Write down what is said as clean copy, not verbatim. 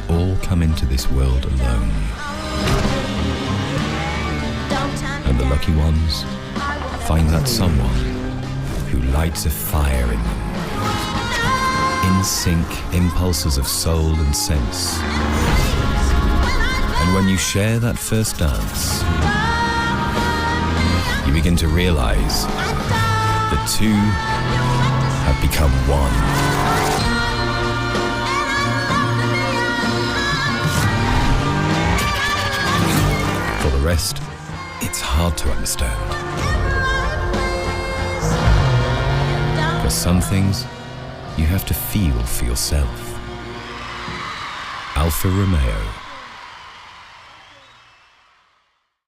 all come into this world alone. And the lucky ones find that someone who lights a fire in them. In sync impulses of soul and sense. And when you share that first dance, you begin to realize the two have become one. For the rest, it's hard to understand. For some things, you have to feel for yourself. Alfa Romeo.